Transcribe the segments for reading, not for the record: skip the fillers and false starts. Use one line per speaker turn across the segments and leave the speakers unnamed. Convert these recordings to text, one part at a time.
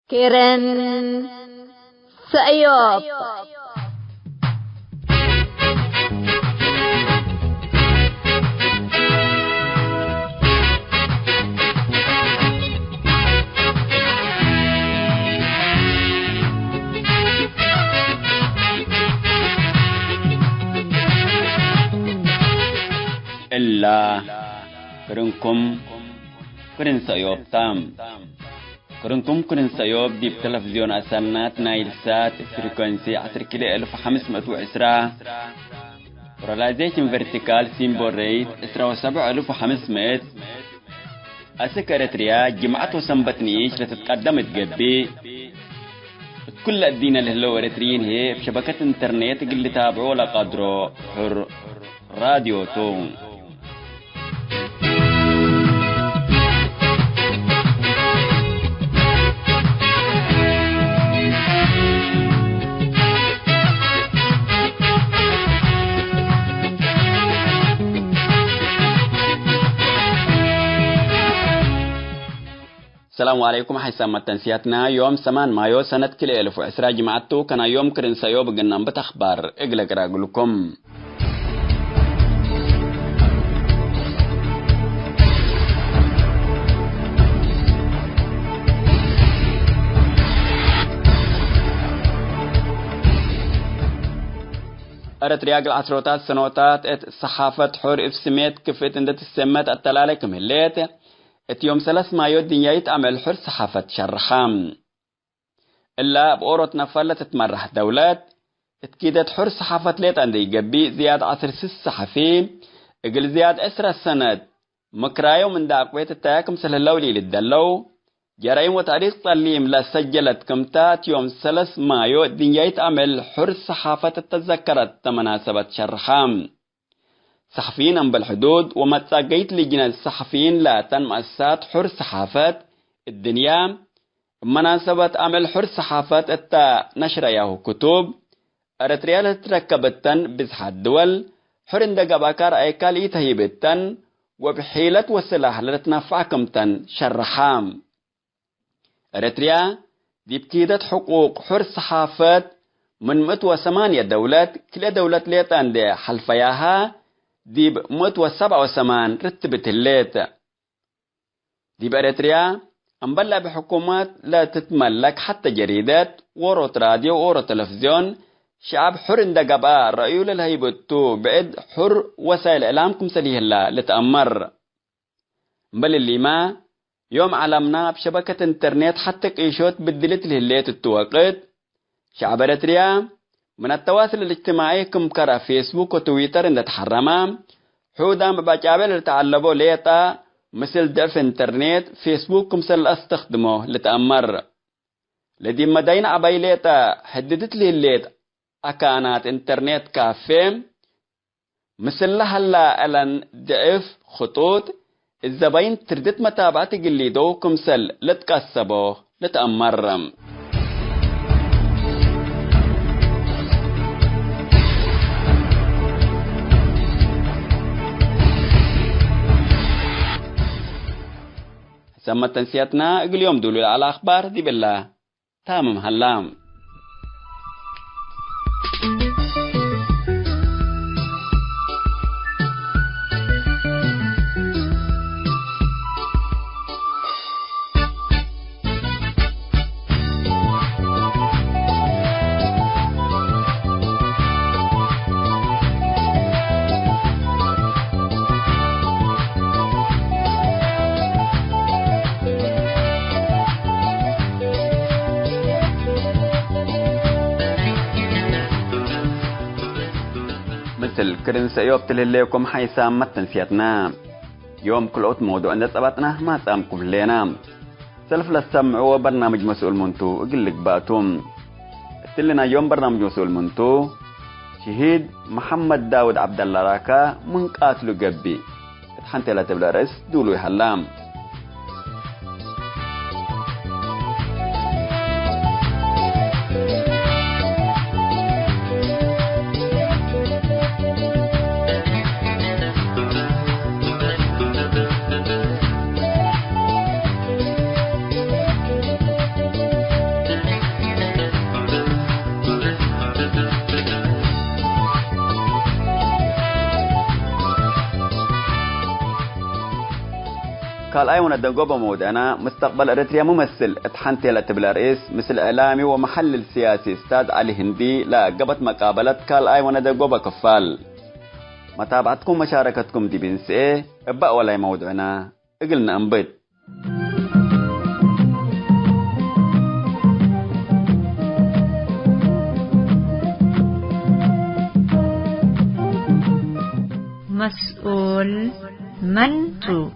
Keren Sayop.
إلا كرنكم كرن سيوب تام كرنكم كرن سيوب دي بتلفزيون أسنات نايل سات فريكونسي 10 كيلو 1510 وراليزيشن فيرتيكال سيمبول ريت 17500 أسكرتريا جمعة وسنبتنيش لتتقدم تقبي كل الدين اللي هلو اريتريين هي بشبكة انترنت اللي تابعوا لقدروا حر راديو توم. السلام عليكم حيثما تنسياتنا يوم 8 مايو سنة كل 1010 جمعتو كان يوم كرن سيوب قلنا بتخبار اقلق راقلكم. أرت رياق العصروتات سنوتات صحافة حور إفسميت كفت اندت السمات التلالكم الليت يوم 3 مايو الدنيا يتعمل حر صحافة شرحام إلا بأورط نفلة تتمرح دولات اتكيدت حر صحافة ليت عندي قبي زياد 10 صحفي اقل زياد أسرى السند مكرايو من داقوية التاكم سلهلولي للدلو جرائم وتاريخ تعليم لا سجلت كمتات يوم 3 مايو الدنيا يتعمل حر صحافة التذكرت مناسبة شرحام صحفيين أم بالحدود وما تساقيت لجنة الصحفيين لا تنمأسات حر صحافة الدنيا مناسبة عمل حر صحافة التا نشر ياهو كتب أرتريال تركبتن بزحة الدول حر اندقى باكار ايكال يتهيبتن وبحيلة وسلاح لتنفعكمتن شرحام أرتريا دي بكيدة حقوق حر صحافة من 108 دولات كل دولة ليتان دي حلفياها دي ب 187 رتبت الليت دي بأريتريا أمبلا بحكومات لا تتملك حتى جريدات وروت راديو وروت تلفزيون شعب حر اندقبا رأيو للهيبتو بعد حر وسائل إعلامكم سليه الله لتأمر بل اللي ما يوم علمنا بشبكة انترنت حتى قيشوت بدلت لهليت التوقيت شعب أريتريا من التواصل الاجتماعي كم كرا فيسبوك وتويتر ان تحرما حودا مباجابل تعلبوا ليتا مثل دف انترنت فيسبوك كمسل استخدمه لتأمر لدي مدين عباي ليتا حددت لي الليت اكانات انترنت كافي مثل لهلا الان ضعف خطوط الزباين تردت متابعة اللي دو كمسل لتكسبوه لتأمر سمت تنسياتنا اليوم دولوا على أخبار دي بالله تامم هلام مثل كرن سيوب تلليكم حيثام متنسياتنا يوم كل عط موضوع عند سباتنا ما سامكم لينا سلف للسمع وبرنامج مسؤول منتو اقلك باتم تلنا يوم برنامج مسؤول منتو شهيد محمد داود عبد الله راكا من قاتلو قبي اتحنت لا تبلا رئيس دولو يحلام قال أيوة ندقوبة مودانا مستقبل إريتريا ممثل اتحنتي لتبلا رئيس مثل إعلامي ومحلل سياسي استاذ علي هندي لا قبت مقابلة قال أيوة ندقوبة كفال. متابعتكم مشاركتكم دي بنس إيه ابقى ولا موضوعنا اقلنا انبيت.
مسؤول منتو.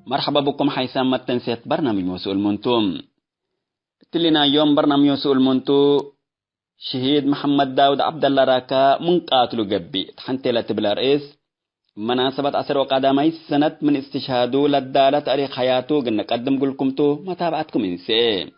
مرحبا بكم حيثما تنسيت برنامج مسؤول منتوم. تلنا يوم برنامج مسؤول منتو شهيد محمد داود عبد الله راكا من قاتلو قبي تحنتي لتبلا رئيس مناسبة عصر وقدامي سنة من استشهادو للدالة تاريخ حياته قلنا قدم قلكمتو متابعتكم إنسي.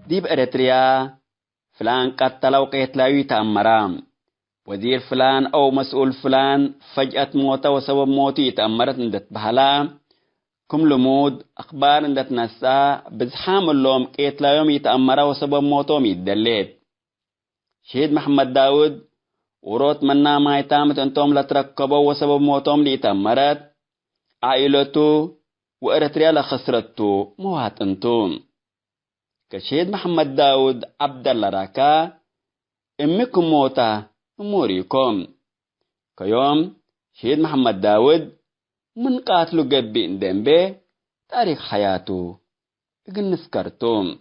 ديب إريتريا فلان قتلوا قتلاوي تأمرام وزير فلان أو مسؤول فلان فجأة موت وسبب موتي تأمرت ندت بحلا كم لمود أخبار ندت نسا بزحام اللوم قتلاوي يتأمر وسبب موتهم يدلت. شهيد محمد داود وروت منا ما يتامت أنتم لتركبوا وسبب موتهم ليتأمرت عائلته وإريتريا لخسرته موات أنتم. كشهيد محمد داود عبد الله راكا امكم موتا اموريكم. كيوم شهيد محمد داود من قاتلو قبي ندنبه تاريخ حياته اقل نسكرتم.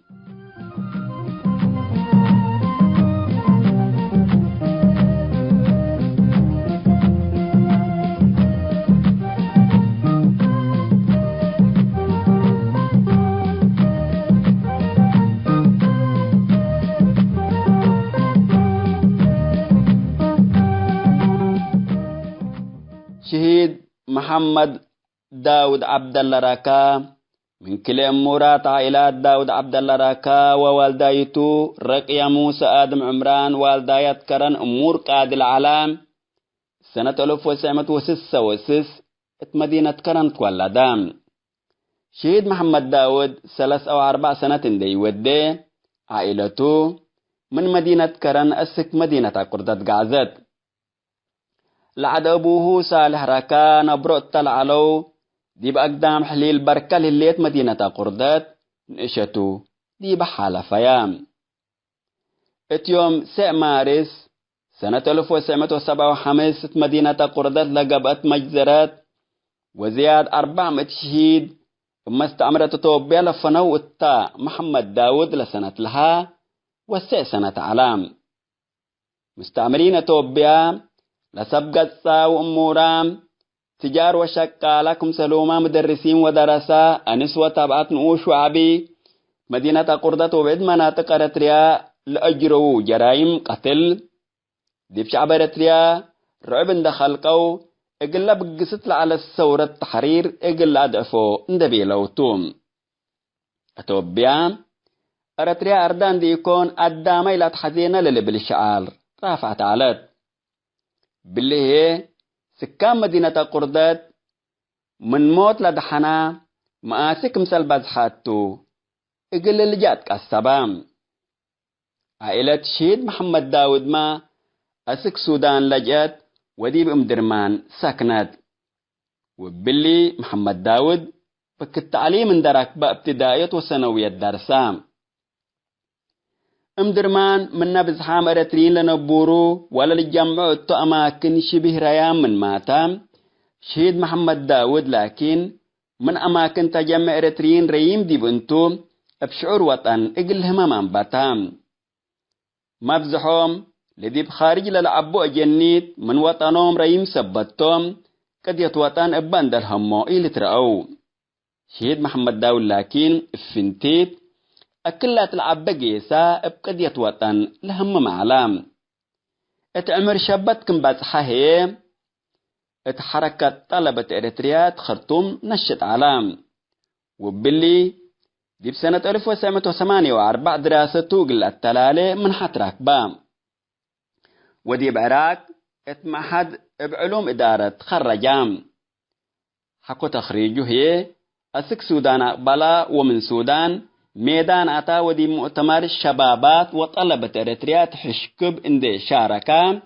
شهيد محمد داود عبد الله راكا من كل أمورات عائلات داود عبد الله راكا ووالدايته رقية موسى آدم عمران والدايات كرن أمور قاد العالم سنة 1966 مدينة كرن تولدام. شهيد محمد داود 3 أو 4 سنة دي ودي عائلته من مدينة كرن أسك مدينة قردة غازت. لعد أبوه صالح راكا نبرؤ العلو دي بأقدام حليل بركة لليت مدينة قردات نشتو دي بحالة فيام. اتيوم 6 مارس سنة 1957 مدينة قردات لقبت مجزرات وزياد 400 شهيد ثم استعمرت توبيا لفنو التا محمد داود لسنة لها والسع سنة علام. مستعمرين توبيا لسبقت ساو أمورام تجار وشكالكم سلوما مدرسين ودرسا أنسوة تبعت نؤوش وعبي مدينة قردة وبعد مناطق إريتريا لأجروا جرائم قتل ديب شعب إريتريا رعب اندخلقوا اقل بقصت على الثورة التحرير اقل أدعفو اندبي لوتوم. أتوبيا إريتريا أردان دي يكون أدامي لا تحزينا للبالشعار رافعت علت باللي هي سكان مدينة قردات من موت لدحنا مآسك مسل بزحاتو اقل اللي جاتك السبام. عائلة شهيد محمد داود ما أسك سودان لجأت وديب درمان ساكنات وباللي محمد داود بك التعليم اندرك بابتدائية وثانوية درسام. درمان من نبزحام إريتريين لنبورو ولا لجمعوا أماكن شبه ريام من ماتام شهيد محمد داود لكن من أماكن تجمع إريتريين ريم دي بنتو بشعور وطن اقل همام باتام مبزحوم لديب خارج للعبو أجنيت من وطنهم ريم سبتهم قد يتوطن ابان درهمو إلي ترأو. شهيد محمد داود لكن افنتيت أكلات العبة جيسا ابقدية وطن لهم معلام اتعمر شابتكم بازحة هي اتحركت طلبة إريتريا خرطوم نشط علام. وباللي دي بسنة 1948 دراسته قلت تلالي من حت راكبام. ودي بعراق اتمحد بعلوم إدارة خرجام. حكو تخريجه هي أسك سودان أقبلا ومن سودان ميدان أتا ودي مؤتمر الشبابات وطلبة إريتريا تحشكب اندي شاركا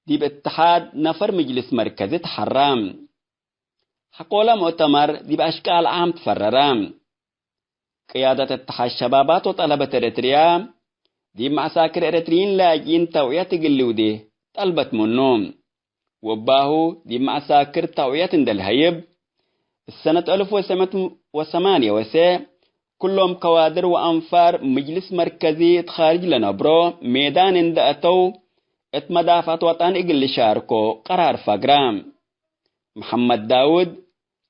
دي باتحاد نفر مجلس مركزي تحرام. حقولا مؤتمر دي بأشكال عام تفررام. قيادة اتحاد الشبابات وطلبة إريتريا دي معساكر إريتريين لاجين توعية تقلودي طلبت منهم. وباهو دي معساكر توعية دالهيب السنة 1908 كلهم كوادر وأنفار مجلس مركزي تخارج لنبرو ميدان اندأتو اتمدافعت وطن اقل شاركو قرار فقرام. محمد داود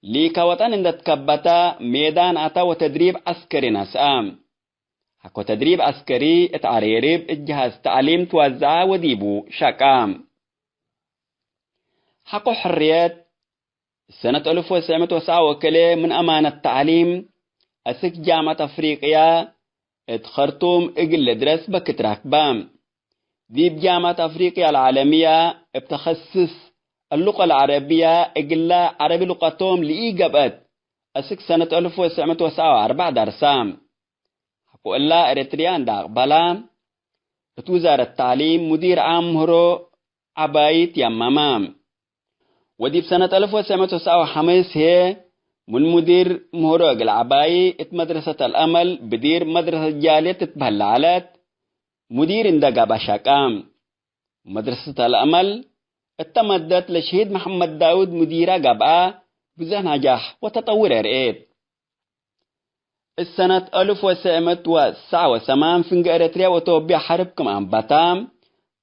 ليكا وطن اندت كبتا ميدان اتا وتدريب عسكري ناسام. حكو تدريب عسكري اتعريريب الجهاز تعليم توزع وديبو شاكام. حكو حريات السنة 1909 من أمانة التعليم أسك جامعة أفريقيا اتخرطوم اقل درس بكتراكبام. دي بجامعة أفريقيا العالمية بتخصص اللغة العربية اقل عربي لغتهم لإيقابات أسك سنة 1909 درسام. حكو الله إريتريان داق بلا وزارة التعليم مدير عام مهرو عبايت يمامام. ودي بسنة 1909 هي من مدير مهرو العباي مدرسة الأمل بدير مدرسة جالية تتبهلعلات مدير اندقى بشاكام. مدرسة الأمل اتمدت لشهيد محمد داود مديرة قبعة بزه نجاح وتطور رئيب. السنة 1909 فنق إريتريا وتوبيا حرب كمان باتام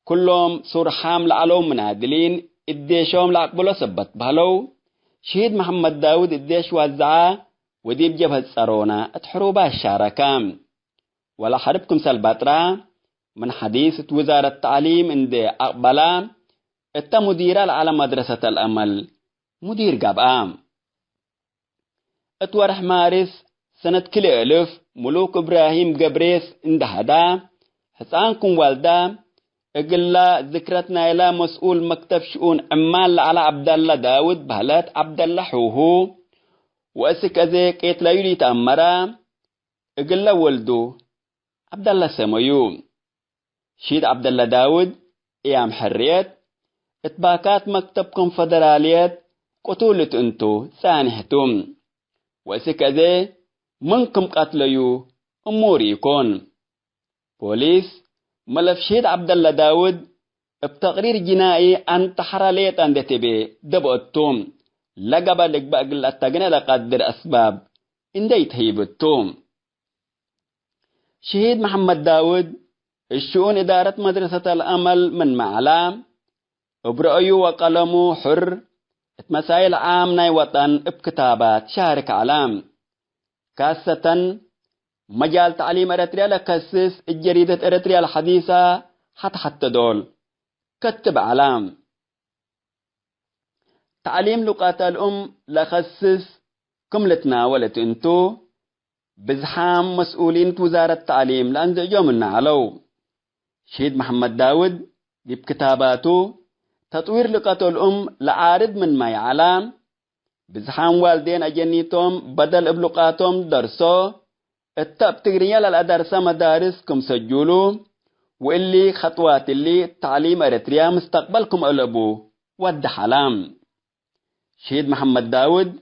كلهم صور حامل علوم منادلين الديشهم لعقبلو سبت بهلو. شهيد محمد داود الديش وزعاه وديب جبهة سارونا اتحروبها الشاركام. ولا حربكم سلباترا من حديثة وزارة التعليم اندي أقبلا اتا مديرة على مدرسة الأمل مدير قبام. اتورح مارس سنة كل ألف ملوك إبراهيم قبريس اندهدا حسانكم والدا اقلا ذكرتنا إلى مسؤول مكتب شؤون عمال على عبد الله داود بهلات عبد الله حوهو واسك ازيك اتلا يلي تأمرا اقلا ولدو عبد الله سميو. شيد عبد الله داود ايام حريت اتباكات مكتب كونفدراليات قتولة انتو سانحتم واسك ازي منكم قتليو اموري يكون. بوليس ملف شهيد عبد الله داود بتقرير جنائي أن تحراليت عند تبي دبؤتهم لقب لك بقل التقنى لقدر أسباب إن ديت هيبتهم. شهيد محمد داود الشؤون إدارة مدرسة الأمل من معلام برأيه وقلمه حر مسائل عامة وطن بكتابات شارك علام كاسة مجال تعليم إريتريا لكسس الجريدة إريتريا الحديثة حتى دول كتب علام. تعليم لغات الأم لخسس كملتنا ولت انتو بزحام مسؤولين وزارة التعليم لأنزجوا منا علو. شهيد محمد داود دي بكتاباته تطوير لغات الأم لعارض من ما يعلم بزحام والدين أجنيتهم بدل بلغاتهم درسو التاب تقريا للأدارسة مدارس كم سجلوا واللي خطوات اللي تعليم إريتريا مستقبلكم ألبو ود حلام. شهيد محمد داود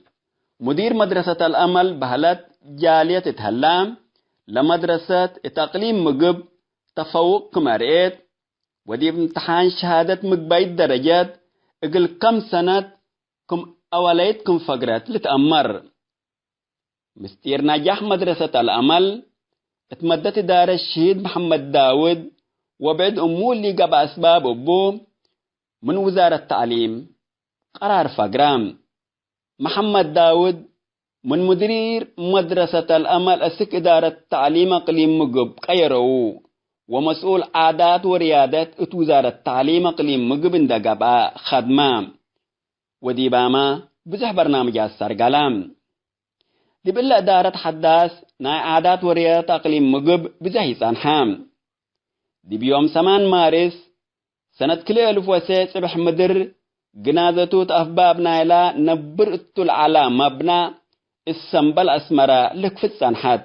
مدير مدرسة الأمل بهلت جالية تهلام لمدرسة تقليم مقب تفوق كمارئت ودي امتحان شهادة مقبايد درجات اقل كم سنة كم أوليت كم فقرات لتأمر. مستير نجاح مدرسة الأمل اتمدت دار الشهيد محمد داود وبعد أمول اللي قبع أسباب أبوه من وزارة التعليم قرار فقرام. محمد داود من مدير مدرسة الأمل أسك إدارة التعليم أقليم مقب قيرو ومسؤول عادات وريادات وزارة التعليم أقليم مقب اندقبا خدمام. ودي باما بزح برنامج السرقلام دي بلا دارت حداث ناي عادات وريات أقليم مقب بزهي صنحام دي بيوم 8 مارس سنة كلي ألف وسيت صبح مدر جنازة أفباب نايلا نبر التل على مبنى السنبل أسمرة لكفت صنحات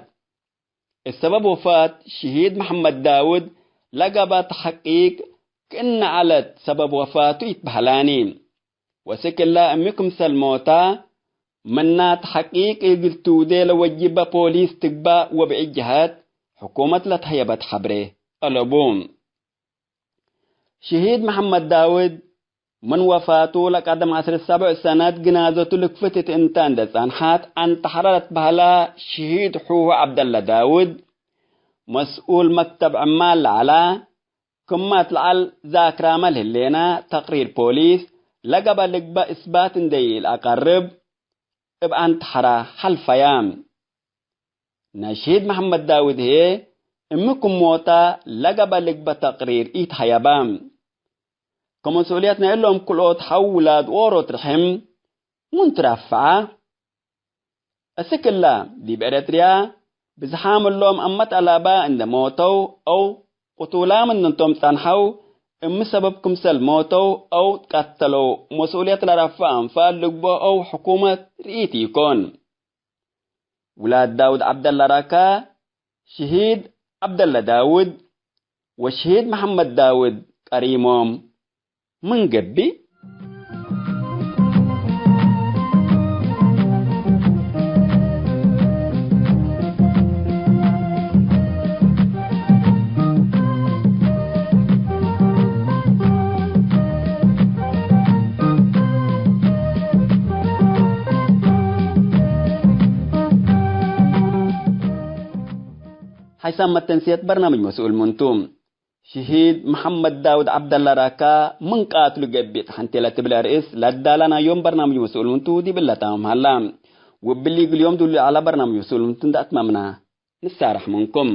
السبب وفاة شهيد محمد داود لقب تحقيق كأن علت سبب وفاته يتبهلانين وسكلا أمكم سلموتا منا تحقيق يقلتو دي لوجب بوليس تقبا وبعجهات حكومة لتهيبت حبره ألبوم شهيد محمد داود من وفاته لقدم عصر 7 سنوات جنازته لكفتت انتان دسانحات أن تحررت بهلا شهيد حوه عبد الله داود مسؤول مكتب عمال على كمات العل ذاك رامل هلينا تقرير بوليس لقب لقبا إثبات دي الأقرب ابقى تحرى حلفيام نشهيد محمد داود هي امكم موتا لقب لقبا تقرير ايت حيابام كمسؤولياتنا إلهم كل تحولات وروت رحم منترفعة السكلا دي بإريتريا بزحام اللهم أمت ألابا عند موتو أو قتولا من ننتم تنحو إم سببكم سل موتو أو تقتلوا مسؤوليات لرفع أنفال لقبو أو حكومة رئيتي يكون ولاد داود عبد الله راكا شهيد عبد الله داود وشهيد محمد داود كريمهم من قبي حيث التنسيق برنامج مسؤول منتوم شهيد محمد داود عبد الله راكا من قاتل قبيت حنتي تبلا رئيس لدالنا يوم برنامج مسؤول منتو دي بالله تمام هلا وباللي اليوم دول على برنامج مسؤول منتو ده اتممنا نستارح منكم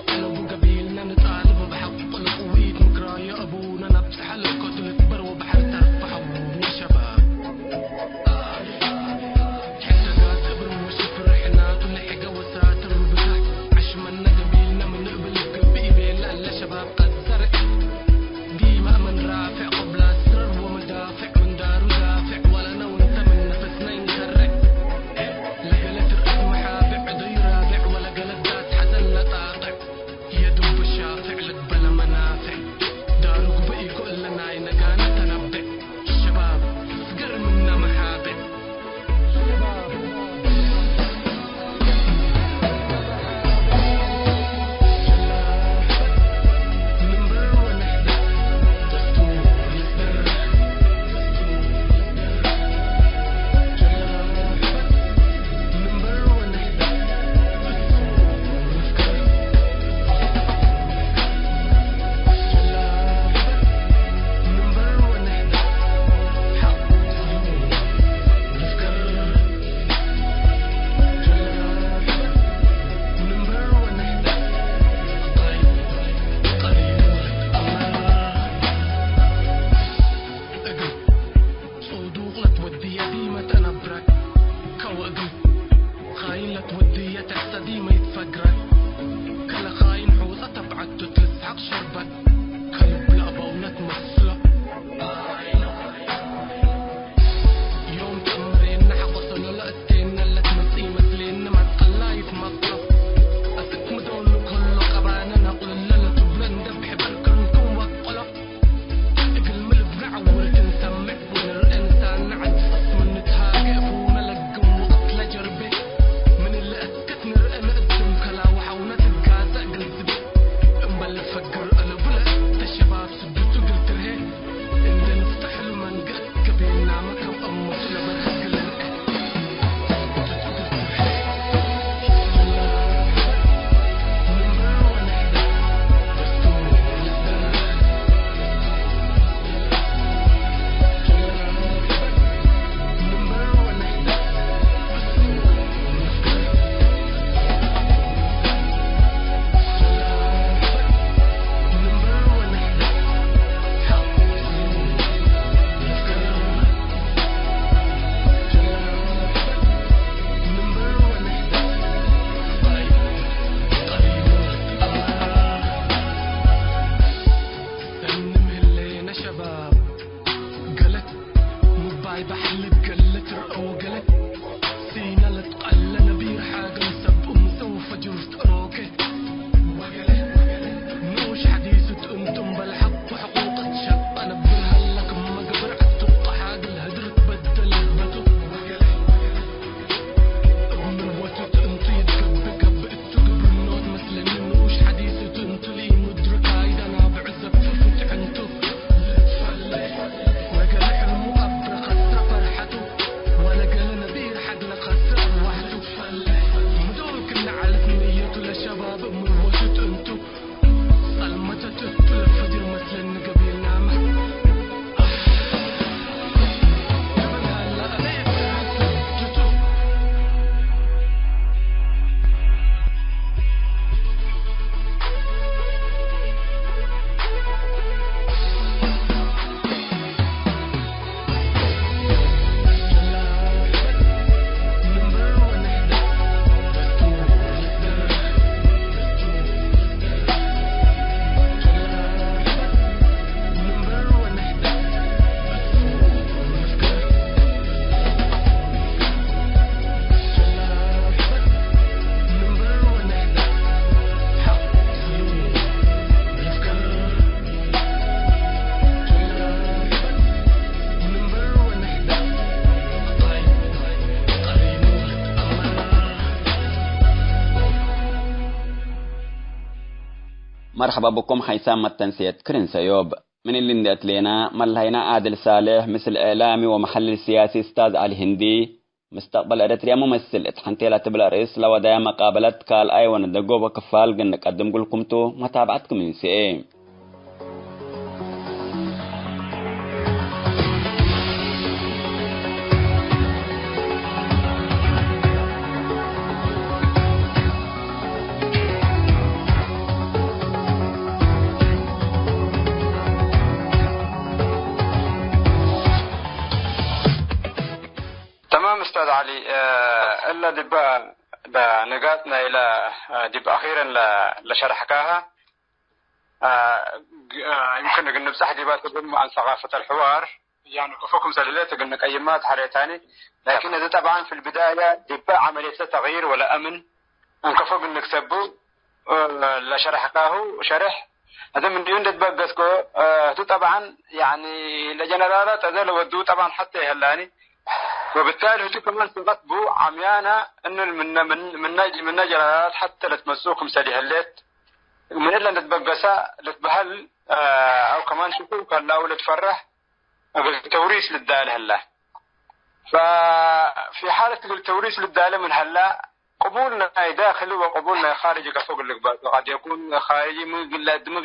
أنا أبو قبيلنا نتعلم بحق القويت مكرايا أبونا نبت حلقة الكبر
مرحبا بكم حيسام التنسيت كرين سيوب من اللي ندت لنا ملهينا عادل صالح مثل إعلامي ومحلل سياسي استاذ علي هندي مستقبل إريتريا ممثل اتحنتيلا تبلا رئيس لو دايا مقابلة كال أيوان دقوبة كفال قنك قدم قلكم تو متابعتكم من سي
تمام أستاذ علي. إلا دبا نقاطنا إلى دبا أخيرا لشرحكاها يمكن أن نمسح دبا تقوم عن ثقافة الحوار يعني كفوكم سلالات أنك أيامات حريتاني لكن هذا طبعا في البداية دبا عملية تغيير ولا أمن أن كفوك أنك سبو لشرحكاه وشرح هذا من دون دبا قسكو طبعا يعني لجنرالات هذا لو ودو طبعا حتى هلاني وبالتالي هتو كمان تغطبوا عميانا انه من جلالات حتى لتمسوكم سالي هليت من الا نتبقسا لتبهل او كمان شكوك هلا ولتفرح بالتوريث للدالة هلا. ففي حالة التوريث للدالة من هلا قبولنا داخلي وقبولنا خارجي كفوق اللقبات وقد يكون خارجي من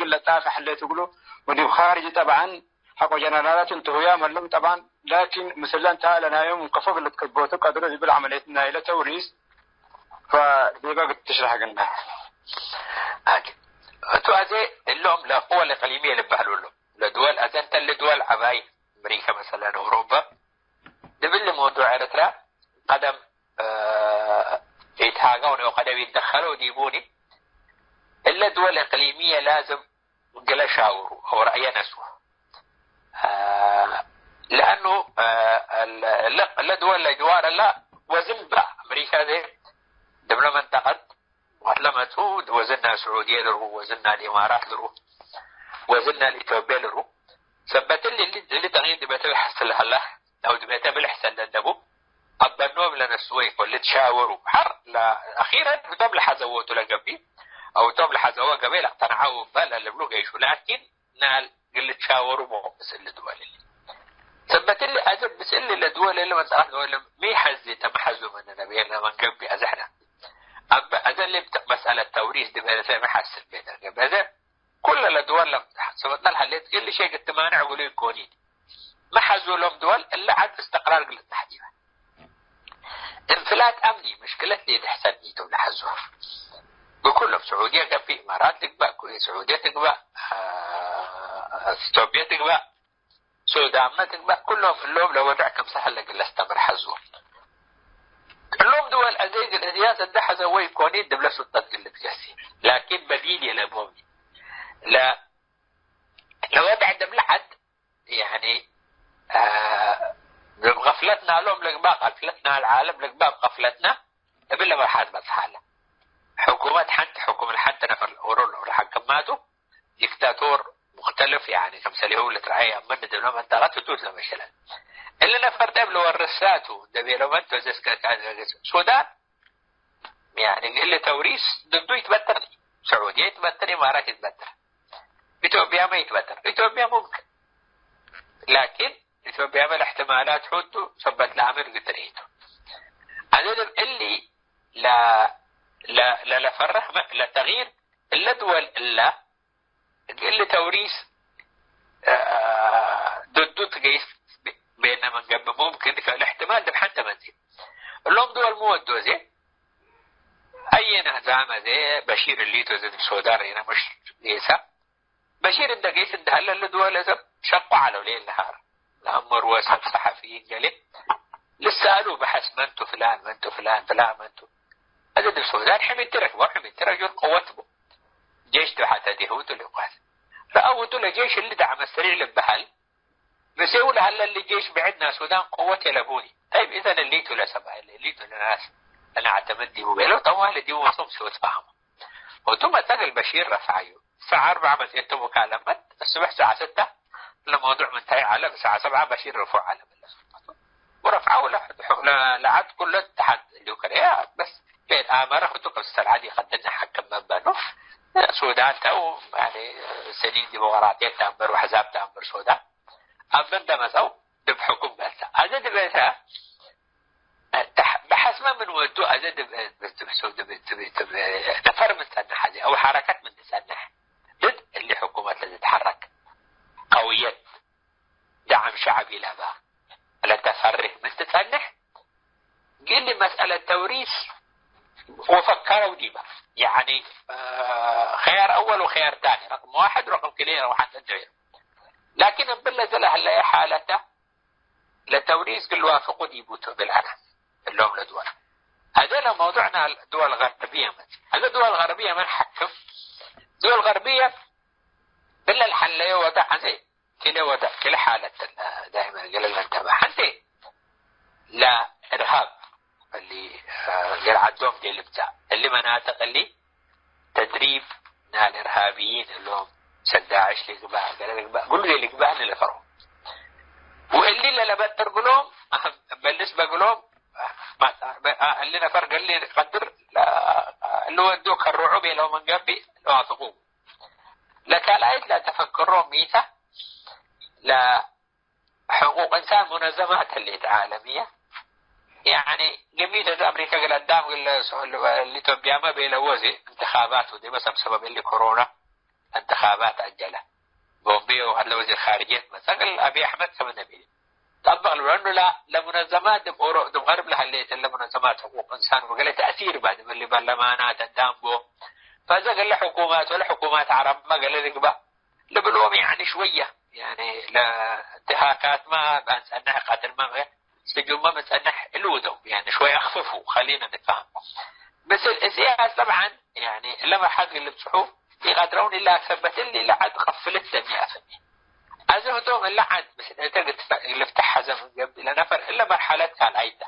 قلة تافح اللي تقوله ودي خارجي طبعا حقو جنرالات انتهوا ملهم طبعا لكن مثلا تعالى أنا يوم كفوق اللي تكبوتو قادروا يبل عمليتنا إلى توريث فديبا قد تشرح قلنا
أنتو هذه اللهم لا قوة الإقليمية اللي بحلوا له لدول أزنت لدول عباي أمريكا مثلا أوروبا دبل موضوع إريتريا قدم يتهاجمون وقدم يتدخلوا وديبوني إلا دول إقليمية لازم قل شاوروا أو رأينا سوا لأنه الدول الجوار لا وزن بقى أمريكا ذي دبل منطقة وأسلمته وزننا سعودية له وزننا الإمارات له وزننا الإثيوبيا له ثبت اللي تغيين دبت الحسن هلا أو دبت بالحسن للنبو أبنوم لنا السويق واللي تشاوروا حر لا أخيرا دوم لحزوته لقبي أو دوم لحزوه قبيل اقتنعوا بلا اللي بلوغ يشو لكن نال قل تشاوروا مو بس اللي دول اللي ثبت لي أجب بس اللي الدول اللي مسألة دول مي حزي تمحزوا من النبي إلا من قبي أزحنا أزل مسألة توريث دي بهذا ما حاسس بيتر هذا كل الدول لم سبتنا الحليت كل شيء قد تمانع يقولوا كونين ما حزوا لهم دول إلا عد استقرار قلت تحديدا انفلات أمني مشكلة اللي تحسن نيتهم لحزوها بكلهم سعودية قبي إمارات تقبع سعودية تقبع إثيوبيا تقبع سودان ما تقبع كلهم اللوم لو وضعكم سهل لك اللي استمر حزوهم اللوم دول أزيد الإدياس الدحزة ويكونين دبلا سلطة قلت جاسي لكن بديل يا مؤمن لا لو وضع دبلا حد يعني نبغى قفلتنا لهم لقباء قفلتنا العالم لقباء قفلتنا بلا ما حد بتحالة حكومات حتى حكومة حتى نفر الأورول حكماته ديكتاتور مختلف يعني كمثالي هو اللي ترعيه أمن دبنا ما انتغت وتوتنا مثلا اللي نفر دبلو ورساته دبيلو ما انتو زيس سودان يعني اللي توريث ضده يتبتر سعودية يتبتر إمارات يتبتر إثيوبيا ما يتبتر إثيوبيا ممكن لكن إثيوبيا ما الاحتمالات حده ثبت الأمر قتريته هذا اللي لا فرح لا تغيير إلا دول إلا اللي توريث ضده تقيس بينما قبل ممكن الاحتمال ده حتى منزل اللهم دول مودو زي أي نظام زي بشير اللي تزد السودان هنا مش ليسا بشير انت قيس انت هلا الدول لازم شقوا على وليل نهار الأمر واسم صحفيين قال لسه قالوا بحث منتو فلان منتو فلان فلان منتو هذا السودان حمي الترك وحمي الترك جور قوته جيش تحت ديهوت الإقوال رأوا دول جيش اللي دعم السريع للبحل بس يقول هلا اللي جيش بعدنا السودان قوة يلبوني طيب إذا الليتو لسبع الليتو لناس أنا اعتمد دي وقالوا طوال دي وصوم سوى تفهموا وثم تقل بشير رفعيو الساعة 4 مسئلته مكالمات الصبح الساعة 6 الموضوع منتهي على الساعة 7 بشير رفع على ورفعوا لعد كل الاتحاد اليوكريات بس بين آمرة خطوك السرعة دي قدنا حكم مبانو السودان تو يعني سنين ديمقراطية تأمر وحزاب تأمر السودان أمن ده مسأو بحكم بس هذا دبيتها بحث ما من ودو هذا نفر من سنح هذه أو حركات من تسنح ضد اللي حكومات اللي تتحرك قوية دعم شعبي لها لا تفرح من تسنح قال لي مسألة توريث وفكروا ديما يعني خيار أول وخيار ثاني رقم 1 ورقم 2 وواحد الجير لكن بالله زل هلا حالته لتوريث كل وافقوا ديبوتو بالأنا اللهم لدول هذا موضوعنا الدول الغربية هذا الدول الغربية من حكم الدول الغربية بالله الحل وضع زي كلا وضع كلا حالة دائما قال لنا انتبه حتى لا إرهاب اللي غير عندهم دي الابتاع اللي مناطق اللي تدريب الإرهابيين اللي هم سداعش لقباء قولوا لي لقباء اللي فروا واللي لا بتر قولهم بالنسبة قولهم اللي نفر قال لي قدر اللي ودوك الرعوبي لو من قبي لو أعطقوه لكالايت لا تفكرون ميته لا حقوق إنسان منظمات اللي عالمية يعني جميع أمريكا قال قدام اللي تبيع ما بيلوزي انتخابات ودي بس بسبب اللي كورونا انتخابات أجلها بومبي وهلا وزير خارجية مثلا قال أبي أحمد كمان نبي طبق لأنه لا لمنظمات دم غرب لها اللي لمنظمات حقوق إنسان وقال تأثير بعد من اللي برلمانات الدامبو فإذا قال له حكومات ولا حكومات عرب ما قال لي رقبة لبلوم يعني شوية يعني لا انتهاكات ما بنسألنا قاتل ما سجون ما بنسألنا الودو يعني شوية أخففوا خلينا نفهم بس السياسة طبعا يعني لما حق اللي بصحوه يقدرون إلا ثبت اللي لعد غفلت 100% هذا دوم اللعد بس تقدر اللي افتحها زمن قبل نفر إلا مرحلتها العيدة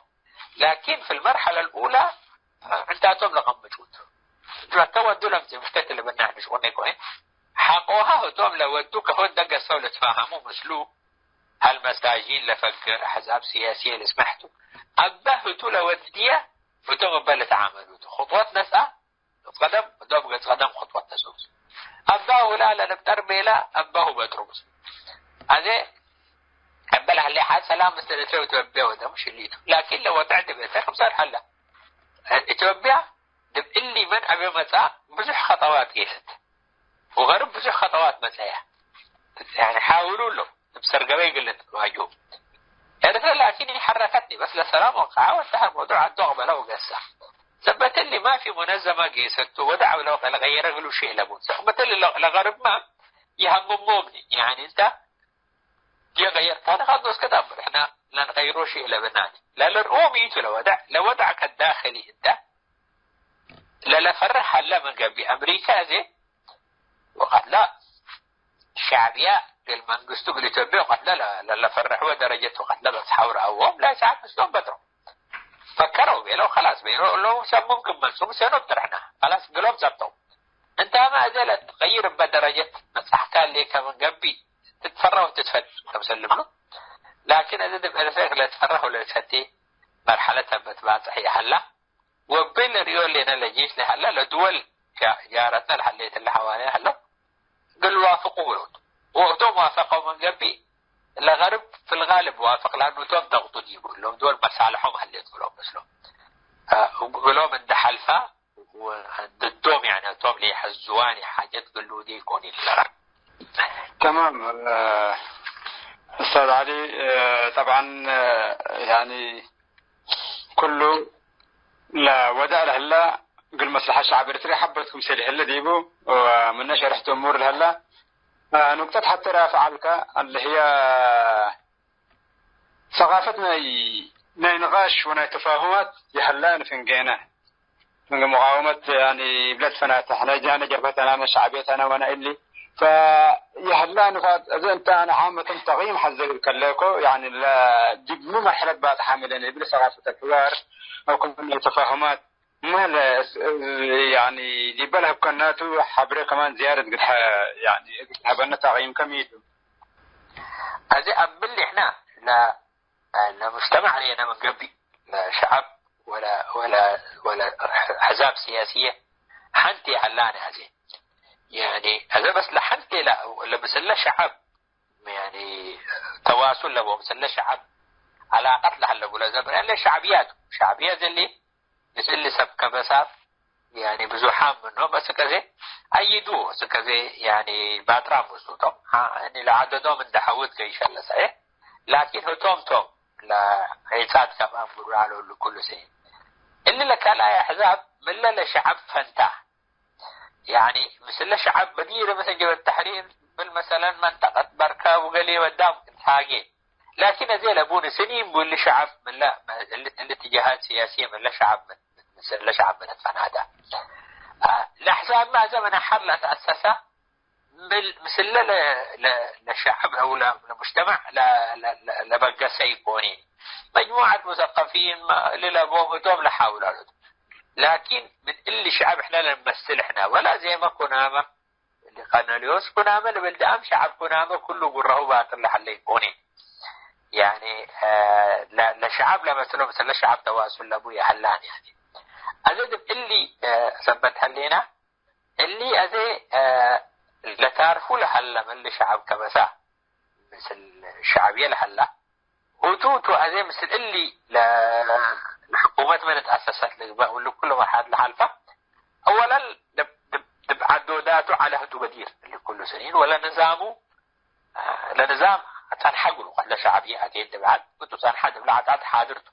لكن في المرحلة الأولى عندهم لقم موجود تو دولم زي مشتت اللي بنعمل شغلنا كوين حقوها دوم لو ودوك هون دقة سولة تفاهموا مسلوب هالمساجين لفكر أحزاب سياسية اللي سمحتوا أبه تولا ودية ودوم بلت عملوا خطوات نسأ قدم دوم قدم خطوات نسوس أبه لا نبتربي لا أبه بتربص هذا قبلها اللي حد سلام مستدفع وتوبيه وده مش اللي لكن لو وضعت بيتك صار حلا توبيه دب اللي من أبي مساء بزح خطوات كيست وغرب بزح خطوات مساء يعني حاولوا له بسر قوي قلت واجوب لكن حركتني بس لسلام وقع وانتهى الموضوع عن دوغ بلا وقصة ثبت اللي ما في منظمة قيست ودعوا له غير قالوا شيء لابد ثبت اللي لغرب ما يهمموني يعني انت جي غيرت هذا خلاص كده أمر احنا لا نغيروا شيء لبناني لا للرومي لو وضعك الداخلي انت لا فرح هلا من قبل أمريكا زي وقد لا الشعبية المنقستو قل إثيوبيا قد لا فرحوا درجته قد لا تحاور أوهم لا ساعات مسلم بدروا فكروا بيه لو خلاص بيه لو ممكن منسوم سنبتر احنا خلاص قلوب زبطوا انت ما زالت تغير بدرجة مسحتها اللي كمان قبي تتفرح وتتفت تسلم له لكن إذا تبقى فيك لا تفرح ولا تفتي مرحلتها بتبع صحيح هلا وبين الريول لنا لجيش لهلا لدول جارتنا الحلية اللي حواليها هلا قالوا وافقوا وقتهم وافقوا من قبي الغرب في الغالب وافق لأنه توم ضغطوا يقول لهم دول مصالحهم هل يقولون بس لهم وقالوا من دحلفة وضدهم يعني توم لي حزواني حاجات قالوا دي يكوني للغرب.
تمام أستاذ علي. طبعا يعني كله لا ودا لهلا قل مصلحة الشعب الإريتري حبتكم سيل هلا ديبو ومن شرحت أمور لهلا نقطة حتى رافعلك اللي هي ثقافتنا نقاش ونتفاهمات يهلا نفنجينا من مقاومة يعني بلاد فناتح نجانا جبهتنا من شعبيتنا وانا اللي فيهلا نفات إذا أنت أنا عامة تقييم حزق الكلاكو يعني لا جيب مو مرحلة بعد حاملين بلا ثقافة الحوار أو كل تفاهمات ما يعني دي بالها بكناتو حبري كمان زيارة يعني حبنا تقييم كميد
هذه قبل احنا لا مجتمع علينا من قبل لا شعب ولا حزاب سياسية حنتي علاني هذه يعني هذا بس لحنتي لا بس لا شعب يعني تواصل له بس لا شعب علاقات له ولا زبر يعني شعبيات اللي سبك بساب يعني بزحام منه بس كذا أيدوه بس كذا يعني باترام وسطهم يعني لعددهم من دحوت كيش الله صحيح لكن هو توم لا عيسات كمان برالو لكل شيء اللي لك لا أحزاب من لا شعب فانتا يعني مثل شعب بديرة مثل جبل التحرير مثلا منطقة بركة وقلي ودام حاجة لكن زي لابون سنين بقول لشعب من لا الاتجاهات سياسية من لا شعب مثل لا شعب من الفنادة الأحزاب ما زمن حرلت أساسا مثل لشعب أو لمجتمع لبقى سيكونين مجموعة مثقفين للأبوهم ودوم لحاولوا لكن من اللي شعب احنا نمثل احنا ولا زي ما كناما اللي قناليوس كناما لبلدام شعب كناما كله قرره باطل لحل يكونين يعني لا شعب لا مثل شعب تواصل لابويا حلان يعني أزيد اللي ثبت هلينا اللي أزي لا تعرفوا لحلا من اللي شعب كبسا مثل الشعبية لحلا وتوتو أزي مثل اللي الحكومات من تأسست واللي كل واحد لحالفة أولا عدوداته على هدو بدير اللي كل سنين ولا نظامه لنظام تنحقله ولا شعبية أكيد بعد كنتو تنحد بلعت حاضرته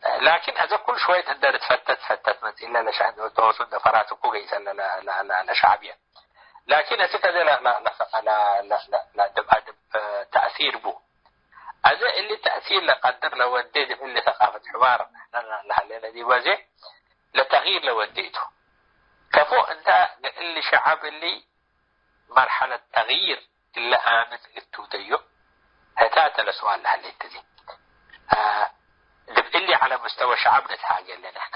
لكن هذا كل شوية تقدر تفتت من إلا لشأن توصل دفرات كويسة لا شعبية لكن هذا كذا لا دب تأثير بو هذا اللي تأثير لقدر لو وديت اللي ثقافة حوار الذي وزع لتغيير لو وديته كفو أنت اللي شعب اللي مرحلة تغيير إلا آمن التوديو هتاتا لسؤال لحلي تزي اللي على مستوى شعب نتحاجة اللي نحن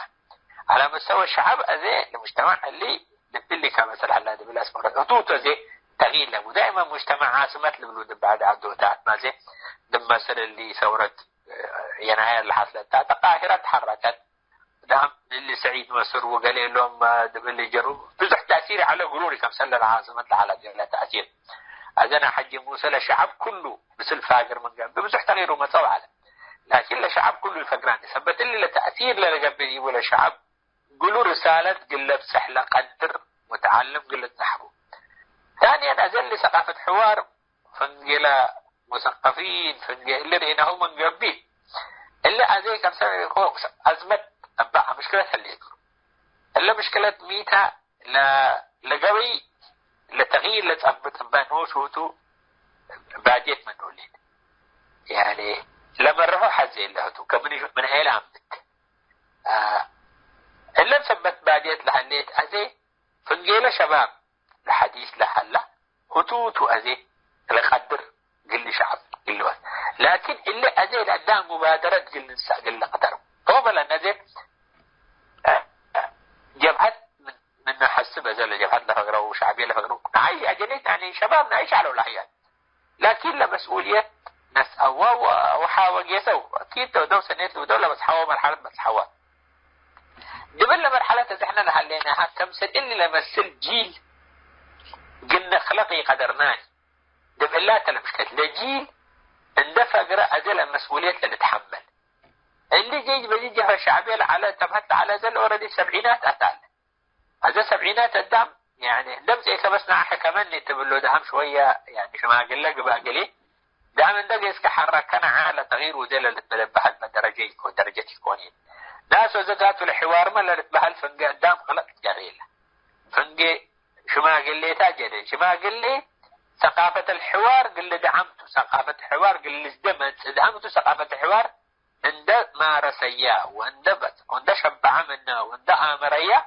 على مستوى الشعب أذي المجتمع اللي اللي كمثل هلا ده بالاسم هدوت أذي تغيير له ودائما مجتمع عاصمات البلود بعد عدوتات ما زي مثل اللي ثورة يناير اللي حصلت القاهرة تحركت دام اللي سعيد مصر وقال لهم اللي جروا بزح تأثير على قروري كم سنة العاصمة على لا تأثير أذنا حج موسى للشعب كله بس الفاجر من قبل بزح تغييره ما طبعا لكن الشعب كله الفقران ثبت اللي لتأثير لقبل ولا شعب قولوا رسالة قلة بسحلة قدر متعلم قلة نحو ثانيا أزل ثقافة حوار فنجل مثقفين فنجل اللي ريناه من قبل إلا أزي كم سنة أزمة أبقى مشكلة اللي يقولوا إلا مشكلة ميتها لقوي لتغيير لتثبت بانوش وتو بعديت من دولين يعني لما رفعوا حزين لهتو كمن من هيل عمدك إلا مثبت بعديت لحنيت أزي فنجيل شباب الحديث لحلا هتوتو أزي اللي قدر قل لي شعب قل له. لكن اللي أزيل قدام مبادرة قل نساء قل لي قدر هو بلا نزل جبهات من نحسب أزل جبهات لفقره وشعبية لفقره نعيش أجنيت يعني شباب نعيش على الأحيان. لكن لمسؤولية ناس وحاول يسوي أكيد دو سنة ودولة بس حوا مرحلة بس حوا قبل مرحلة احنا نحليناها تمثل اللي لمثل جيل قلنا خلقي قدرناه دبل لا تلمشكت لجيل اندفع قراء أزل مسؤولية لنتحمل اللي جيج بجي جهة شعبية على تمهت على زل أوردي سبعينات أتعلم هذا سبعينات الدم يعني دم زي كبس ناحة كمان نتبلو دهم شوية يعني شما أقول لك باقلي دام اندق يسك حركنا على تغيير وديل اللي تبلبها المدرجة ودرجة الكونين ناس وزقاتوا الحوار ما اللي تبها الفنقة قدام غلط جريلة فنقة شما قل لي تاجري شما قل لي ثقافة الحوار قل لي دعمته ثقافة الحوار قل لي دعمته ثقافة الحوار عند مارسيا وعند شبع منا وعند آمريا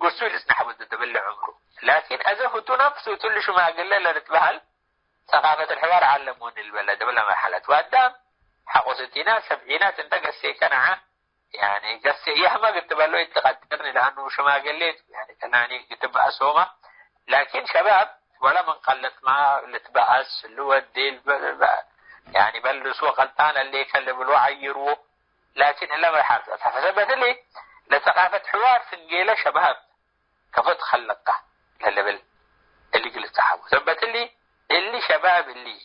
قصوا لسنحب تدبل عمره لكن أزهتوا نفسه تقول شما قل لي لنتبهل ثقافة الحوار علمون البلد بلا مرحلة وقدام حقو ستينات سبعينات انت قسي كنعه يعني قسي يهما قلت بلو يتقدرني لأنه شما قليت يعني كناني قلت بأسومة لكن شباب ولا من قلت ما اللي تبأس اللي هو الديل يعني بلسوا غلطان اللي يكلم الوعي يروه لكن إلا ما يحرص فثبت لي لثقافة حوار سنجيلة شباب كفت خلقه اللي قلت صحابه ثبت لي اللي شباب اللي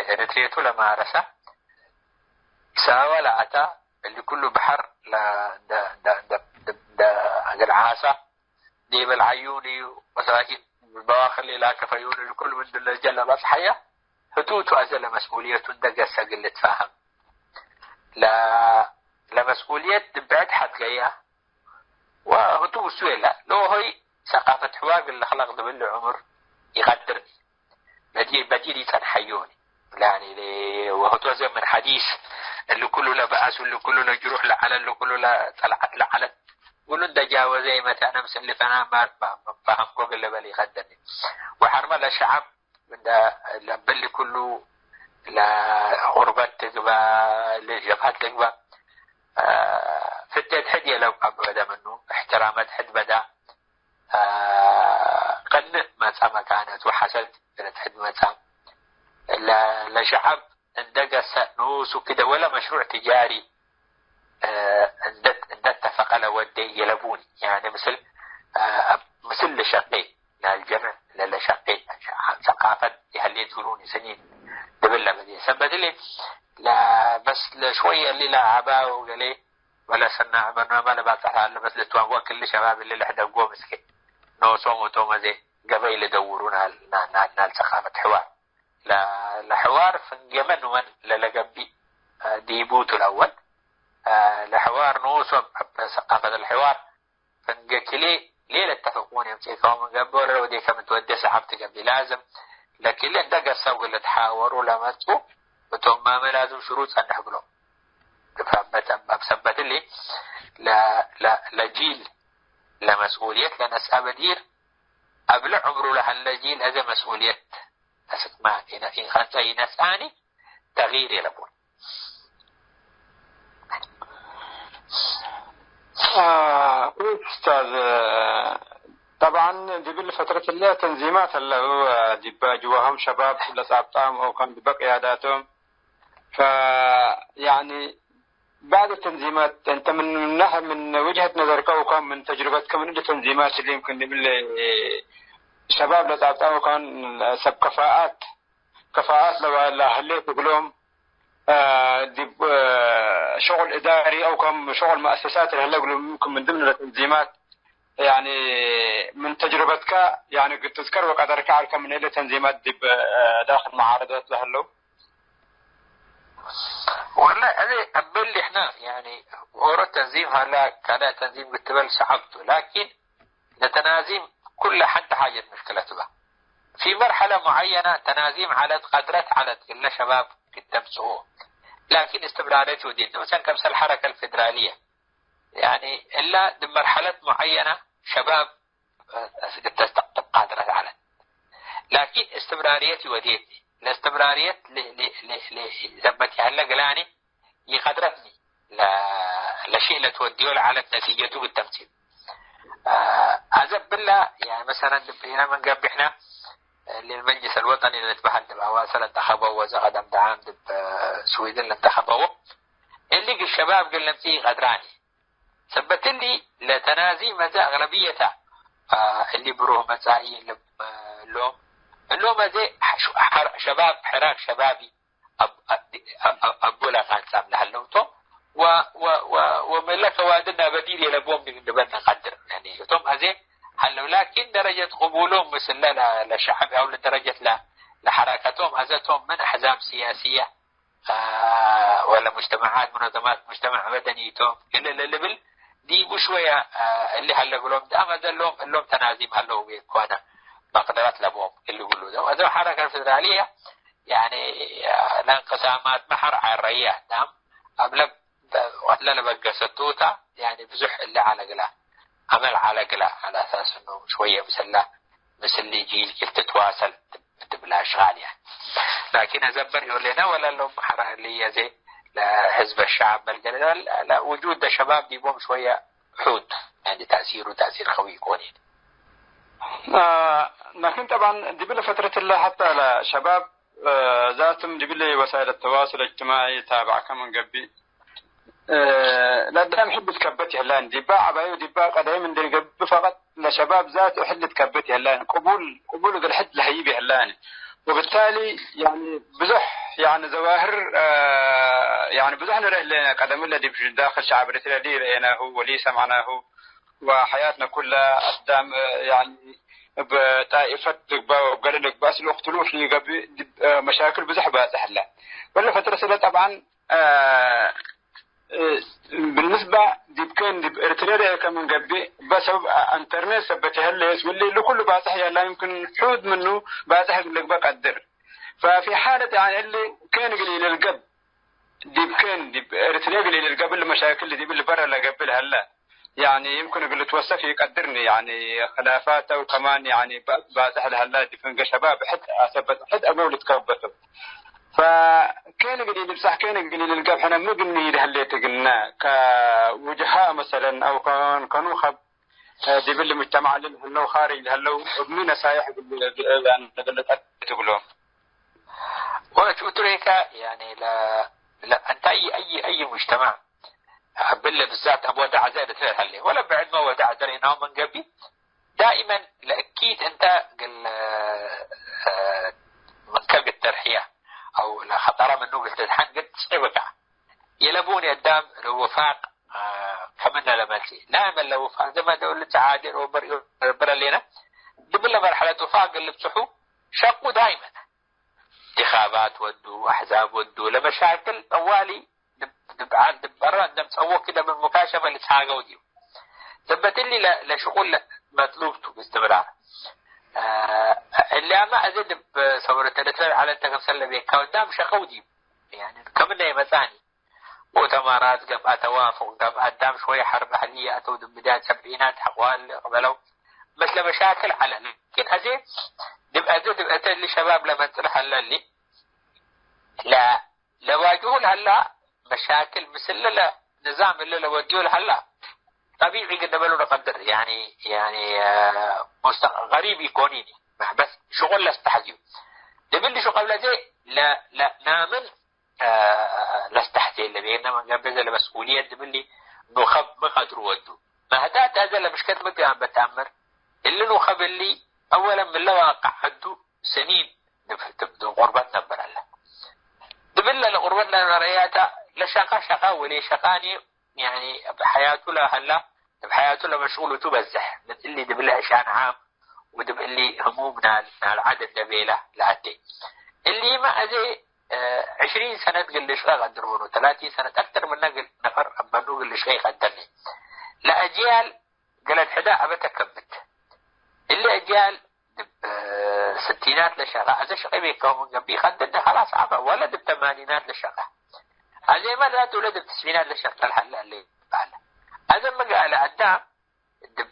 رتريتوا لما رسا ساوى لأتا اللي كله بحر لا دا العاسة ديب العيوني وساكن بالبواخر اللي لا كفيوني الكل من دل الجلة بس حياة هتوت أزل مسؤولية دقسة قلة فهم لا مسؤولية بعد حد جاية وهتو سويلة لو هي ثقافة حوار اللي خلق دبل عمر يقدرني بديل يتنحيوني يعني وهو زي من حديث اللي كله لا بأس واللي كله لا جروح لعلى اللي كله لا طلعت لعلى قولوا ده جاوز زي ما أنا مسلف أنا ما فهم كوب اللي بالي خدني وحرم الشعب من ده اللي كله لا غربت تقبى لجبهات تقبى فتت حدية لو أبدا منه احترامات حد بدأ قنت ما سما كانت وحسد كانت حد ما سام لشعب اندقس نوس وكده ولا مشروع تجاري اتفق على ودي يلبوني يعني مثل لشقي الجمع لشقي ثقافة يهلين تقولوني سنين دبلا بدي سبت لي لا بس لشوية اللي لا عبا وقالي ولا سنة عمرنا ما لبعتها إلا بس لتوان كل شباب اللي لحدا قوم مسكين نوصوم وتوما زي قبيل يدورونا نال ثقافة حوار لحوار فنجمن ومن للقبي ديبوتو الأول لحوار نوصو ثقافة الحوار فنجكلي ليه اتفقون يمشي كوم قبل ودي كم تودي سحبت قبل لازم لكن اللي انت قصوا اللي تحاوروا لما تقو وتوم ما لازم شروط أن نحقلهم فبثبت لي لجيل لمسؤولية لناس أبدير قبل عمره لها الجيل هذا مسؤولية أسمع إن خانت أي ناس آني تغيير يلبون
أستاذ طبعا قبل فترة اللي تنظيمات اللي هو دباج وهم شباب اللي صابتهم أو كان ببقى قياداتهم فيعني بعد التنظيمات أنت من وجهة نظرك أو كان من تجربتك من التنظيمات اللي يمكن شباب اللي صابتهم كان سب كفاءات لو هليت تقولهم شغل إداري أو كم شغل مؤسسات اللي هلا ممكن من ضمن التنظيمات يعني من تجربتك يعني قد تذكر وقدرك على كم من اللي تنظيمات داخل معارضات لهلو
والله هذا قبل لي احنا يعني ورا التنظيم هلا كان تنظيم قلت بل صعبته لكن التنازيم كل حد حاجة مشكلته بقى في مرحلة معينة تنازيم عدد قدرت عدد كل شباب تمسوه لكن استمراريته ودين مثلا كمثل الحركة الفيدرالية يعني إلا بمرحلة معينة شباب تستقطب قادرة على لكن استمراريتي وديتي لاستمرارية ثبت هلا قلاني يقدرتني لشيء لا توديه على نتيجته بالتمثيل. عزب بالله يعني مثلا هنا من قبل احنا للمجلس الوطني اللي نتبهل دب أواصل انتخبوا وزغدم دعام دب سويدن اللي انتخبوا اللي الشباب قلنا فيه قدراني ثبت لي لتنازي متى أغلبيته اللي بروه مسائي اللوم ذي شباب حراك شبابي أبولا كان سام لهاللوتو وملك وادنا بديل يلبون من دبنا قدر يعني يتم هذه هل لكن درجة قبولهم مثل للشعب أو لدرجة لحركتهم هزتهم من أحزاب سياسية ولا مجتمعات منظمات مجتمع مدني توم إلا الليبل دي بشوية اللي هلا يقولون ده أما ده اللوم تنازيم هلا هو يكونه مقدرات لبوم اللي يقولوا ده وهذا الحركة الفدرالية يعني لانقسامات محر على الرئيات نعم قبل ولا لبقى ستوتا يعني بزح اللي على قلا عمل على قلا على أساس إنه شوية مثل اللي يجي تتواصل بالأشغال يعني لكن أزبر يقول لنا ولا لهم محر اللي زي لحزب الشعب بل لا وجود الشباب ديبهم شوية حود يعني تأثير قوي يكون
لكن طبعا دي بلا فترة الله حتى لشباب ذاتهم دي بلا وسائل التواصل الاجتماعي تابع كمان قبي لا دام حب تكبتي هلان دي باع بايو دي باع قدايم دي قبي فقط لشباب ذات حل تكبتي هلان قبول قد حد لهيبي هلان وبالتالي يعني بزح يعني ظواهر يعني بزح نرى لنا قدم الذي في داخل شعب الرسالة رأيناه ولي سمعناه وحياتنا كلها قدام يعني بطائفة وقال لك بس الاختلو في مشاكل بزح بازح لا ولا فترة سنة طبعا بالنسبة دي ارتريا كمان قبي بسبب انترنت ثبت هالليس واللي لكل بازح لا يمكن حود منه بازح لك بقدر ففي حالة يعني اللي كان قليل القب دي ارتريا قليل القب المشاكل اللي برا لا قبل هلا يعني يمكن يقول توسف يقدرني يعني خلافاته وكمان يعني بازح هلا دي فنق شباب حد اقول تكبته فكان قليل بصح كان قليل القب احنا مو قلنا هليت قلنا كوجهاء مثلا او كانوا خب دي بالمجتمع اللي خارج هلو ابني نصايح يعني تقولوا
وتريكا يعني لا انت اي مجتمع بالله بالذات ابو ودع زائد هلي ولا بعد ما ودع دريناه من قبل دائما لاكيد انت من كلب الترحيه او لا خطر منه قلت الحن قد تصيبك يلبوني قدام الوفاق كمنا لمالتي لا من الوفاق زي ما تقول تعادل وبر لنا دبل مرحله وفاق اللي بصحوا شقوا دائما انتخابات ودوا احزاب ودوا لمشاكل طوالي دب برا دم سووا كده بالمكاشفه اللي تحاجوا دي ثبت لي لشغل مطلوبته باستمرار اللي ما أزيد بصورة الرسالة على التغسل بيك قدام شقودي يعني كملنا مثاني مؤتمرات قبعة توافق قبعة دام شوية حرب أهلية أتوا بداية سبعينات حوال قبلوا مثل مشاكل على لكن أزيد دب اللي شباب لما تروح اللي لا لواجهوا هلا مشاكل مثل لا نظام اللي لواجهوا هلا طبيعي قد بلو نقدر يعني غريب يكونيني بس شغل لا استحزيو دبلي شو قبل زي لا نامن لا استحزي اللي بينا من قبل المسؤولية دبلي نخب مقدر ودو ما هدات هذا اللي مش كتبت عم بتعمر اللي نخب اللي اولا من الواقع عدو سنين تبدو غربتنا برا دبل لغربتنا رياتا لشقا ولي شقاني يعني بحياته لا هلا بحياته لا مشغول تبزح اللي دبلها شان عام ودبلي همومنا العدد دبيله لعتي اللي ما أزي 20 سنة قل لي شغال قدرونه 30 سنة أكثر من نفر أبنو قل لي شغال قدرني لأجيال قلت حدا أبتكبت اللي أجيال ستينات لشغال أزي شغال بيكهم من قبل خدنا خلاص عبا ولا دب 80 لشغال أزي ما لا تولد ب90 لشغال هلا اللي بعده أزي ما قال قدام دب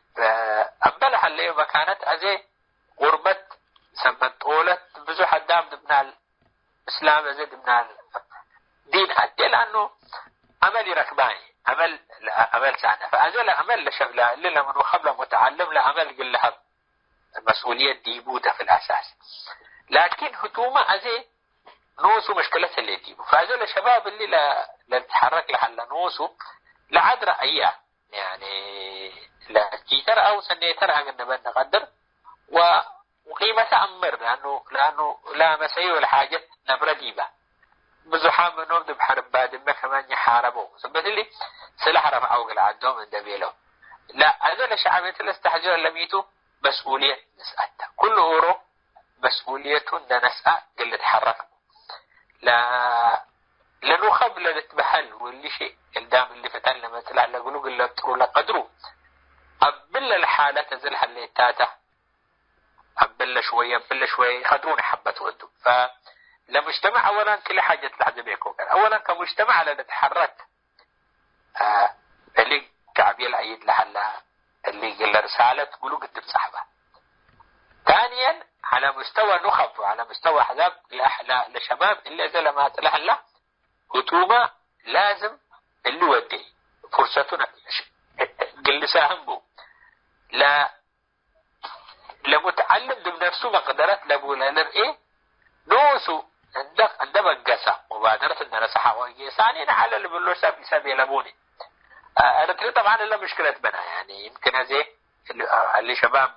أبلها اللي مكانت أزي غربت سبت طولت بزو حدام دبنا إسلام زد من دين أدي لأنه عمل ركباني عمل سنة فأزل عمل لشغلة اللي لما نخبل متعلم لعمل قل لها المسؤولية دي بوته في الأساس لكن هتوما أزي نوسو مشكلة اللي ديبو فأزل الشباب اللي لا تتحرك لحل نوسو لعد رأيها يعني لا كيتر أو سنيتر أغنى بأن نقدر وقيمة أمر لأنه لا مسيء ولا حاجة نبرة ديبا بزحام منهم دب حرب بعد ما كمان يحاربوا سبت اللي سلاح رفع أوقل عدهم من دبيله لا هذول شعبية الاستحجار لميتوا مسؤولية نسأتها كل أورو مسؤولية نسأ اللي تحرك لا لنخب لنتبهل واللي شيء الدام اللي فتن لما تلع لقلوق اللي تروا لقدروا أبلا الحالة تزلها اللي تاته أبلا شوية يخدرون حبة ودوا فلمجتمع أولا كل حاجة تلعب بيكو أولا كمجتمع لنتحرك اللي كعبي العيد لحلا اللي قل رسالة قلوق التبصحبة ثانيا على مستوى نخب وعلى مستوى أحزاب لشباب اللي زلمات لحلا هتوما لازم اللي ودي فرصتنا قل ساهم بو لا لمتعلم بنفسه مقدرات لابولا لرئي نوسو عندما قسا مبادرة الناس حوائي ثانيا على اللي بلو سابي لابوني أنا طبعا إلا مشكلة بنا يعني يمكن هذه اللي شباب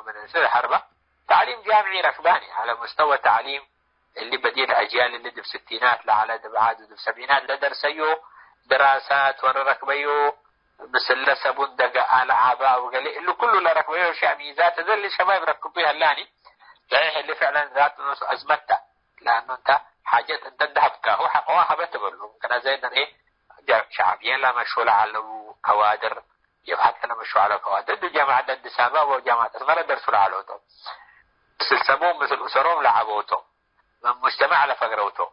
من السنة الحربة تعليم جامعي ركباني على مستوى تعليم اللي بديل أجيال اللي دي في ستينات لعلى دبعات دي في سبعينات لدرسيو دراسات وركبيو مثل سبندق على عباء وقال اللي كله لركبيو شيء ميزات ذا اللي شباب ركبوها اللاني صحيح اللي فعلا ذات نص أزمتها لأنه أنت حاجات أنت ذهبتها هو حقوها بتبلو ممكن زينا إيه شعبيين لا مشوا على كوادر حتى لا مشوا على كوادر دي جامعة الدسامة وجامعة أصغر درسوا على أوتو مثل سموم مثل أسرهم لعبوتو من مجتمع لفقروتو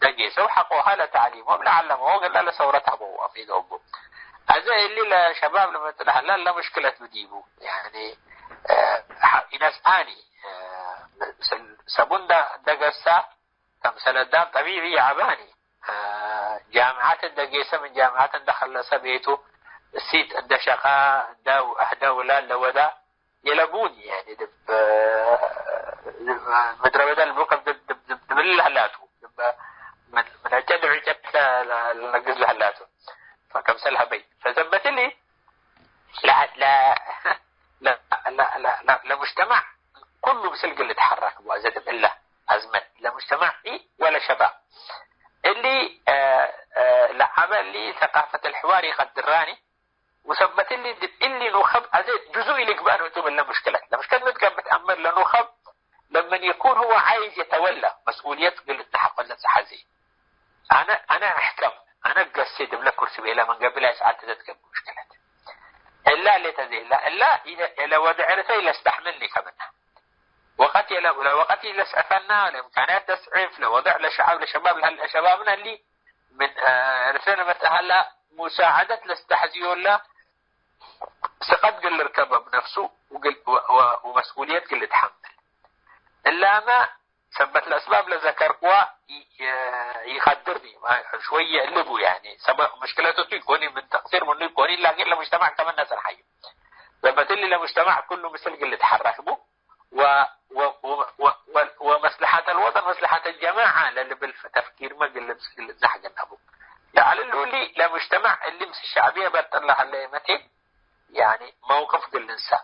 دقيسوا حقوها لتعليمهم لعلموا قال لا لثورتها بو أفيدهم بو هذا اللي لشباب لما تلحل لا مشكلة بديبو يعني ناس آني سبوندا دقسا تمثل الدام طبيعي عباني جامعات الدقيسة من جامعات دخل سبيته السيت الدشقاء داو أهدا لودا يلبوني يعني دب مدربة البوكب دب الهلاتو من الجدع جبت لنقز الهلاتو فكم سلها بي فثبت لي لا لا لا لا لا لا لمجتمع كله بسلق اللي تحرك وأزد بالله أزمت لمجتمع ولا شباب اللي لعمل لي ثقافة الحوار يقدراني وثبت اللي نخب أزيد جزء اللي قبانه انتم لا مشكلة متقبل بتأمر لنخب لما يكون هو عايز يتولى مسؤولية التحقق للتحزي أنا أحكم أنا قصيد بلا كرسي بلا من قبل ساعات تتقبل مشكلة إلا اللي تزيل لا إذا وضعته إلا استحملني كمنها وقت إلا سأفنا الإمكانات تسعف لوضع لشبابنا اللي من رسالة متهلا مساعدة لاستحزيه الله سقط قل ركبه بنفسه ومسؤولية قل تحمل إلا ما ثبت الأسباب لذكروا يخدرني شوية اللبو يعني سبب مشكلته تكوني من تقصير منه يكوني لكن لمجتمع كمان ناس الحي ثبت لي لمجتمع كله مثل قل تحرك به ومصلحة الوطن مصلحة الجماعة للي بالتفكير ما قل زحق النبو على اللي لمجتمع اللي مس الشعبية بطلع اللي متى يعني موقف قل الإنسان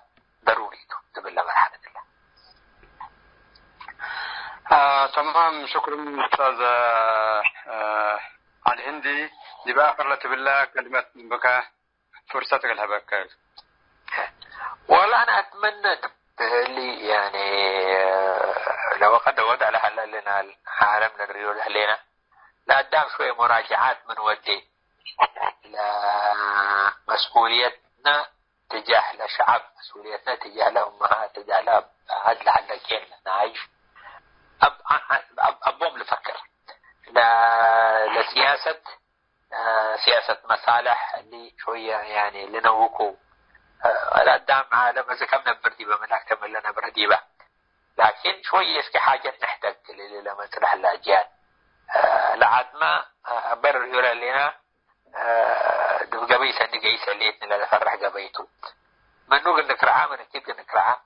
ضروري تبلا مرحلة الله
تمام شكرا أستاذ علي هندي دي بآخر لتبلا كلمات بك فرصتك الهبك
والله أنا أتمنى اللي يعني لو قد وضع لها لنا عالمنا الريول لنا لا قدام شوية مراجعات من ودي مسؤوليتنا تجاه الشعب مسؤوليتنا تجاه الأمهات تجاه العدل على كين نعيش أبوم لفكر لسياسة سياسة مصالح اللي شوية يعني لنوكو لا قدام عالم إذا كمنا برديبة من أكتمل لنا برديبة لكن شوية اسكي حاجات نحتاج لمسرح الأجيال لعد ما بر يرى لنا قبيسة نقيسة ليتنا لا فرح قبيته من نقول نكرعها من كيف نكرعها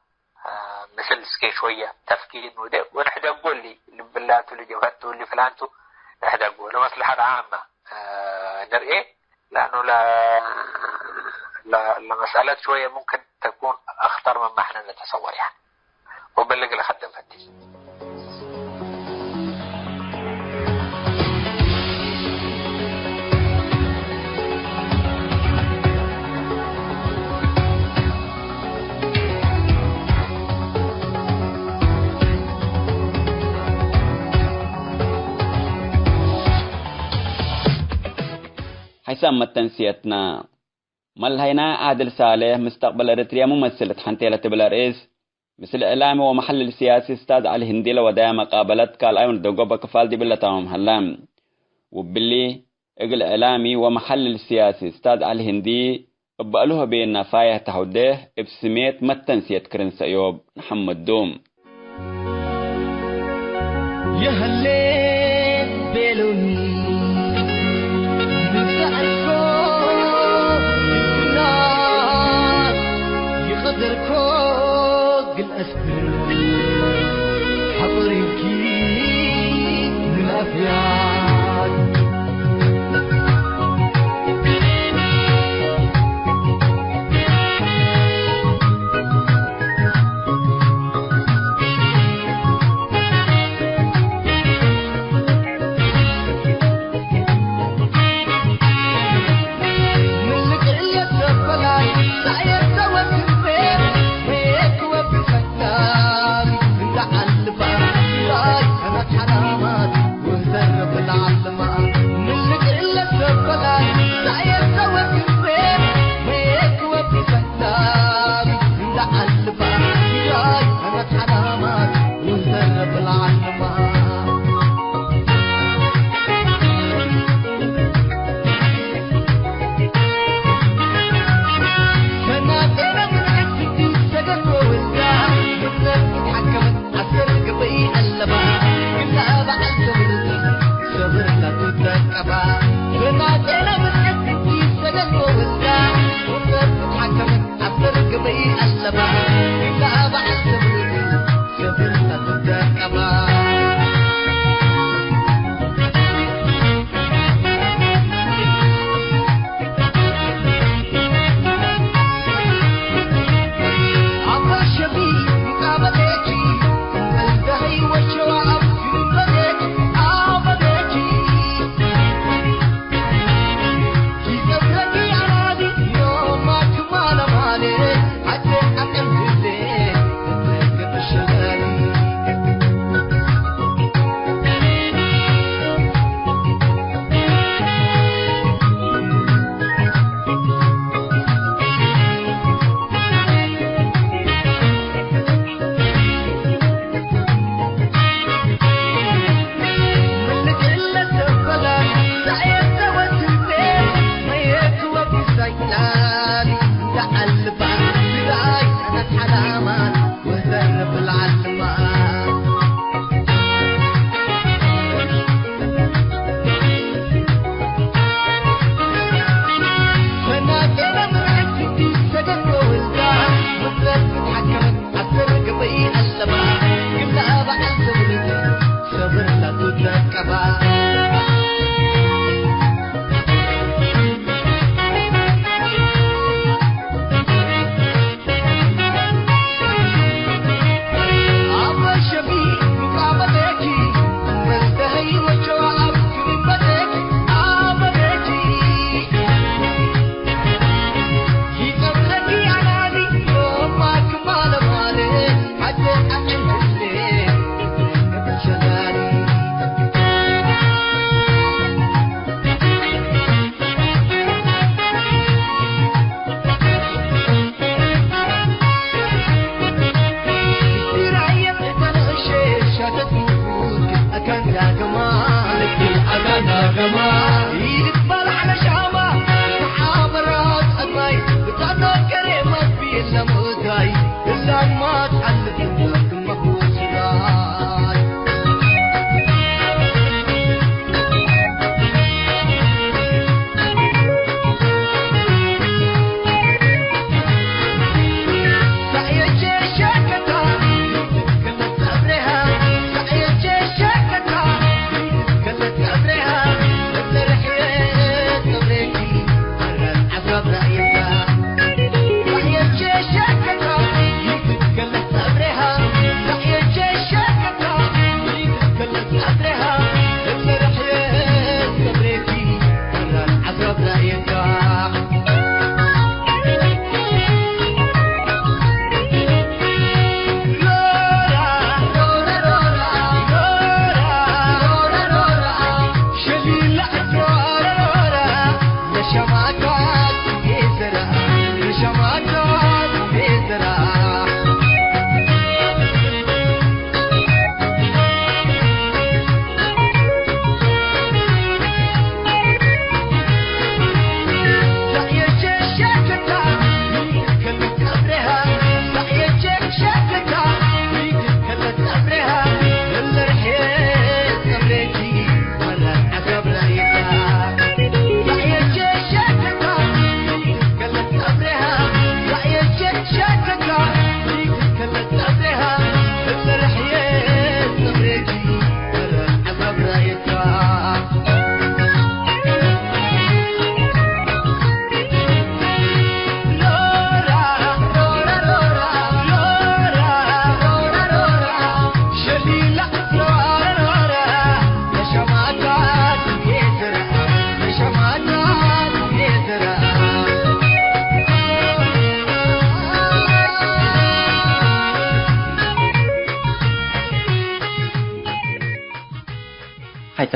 مثل سكي شوية تفكير ونحن نقول لي باللاتو اللي جفتو اللي فلانتو نحن نقول مصلحة عامة نرئي لأنه مسألة شوية ممكن تكون أخطر مما احنا نتصور يعني وبلغ لخدم فتي
حيسام تنسيتنا ملهينا عادل صالح مستقبل إريتريا ممثلة حنتيلة بلاريس مثل الإعلامي ومحل السياسي استاذ علي هندي لودايا مقابلة قال أيون دوغوبا كفال دي بلا تاهم هلام وباللي إقل إعلامي ومحل السياسي استاذ علي هندي بقالوها بين فايه تحوده بسميت متنسيت كرن سيوب محمد دوم
يا هلين بيلوني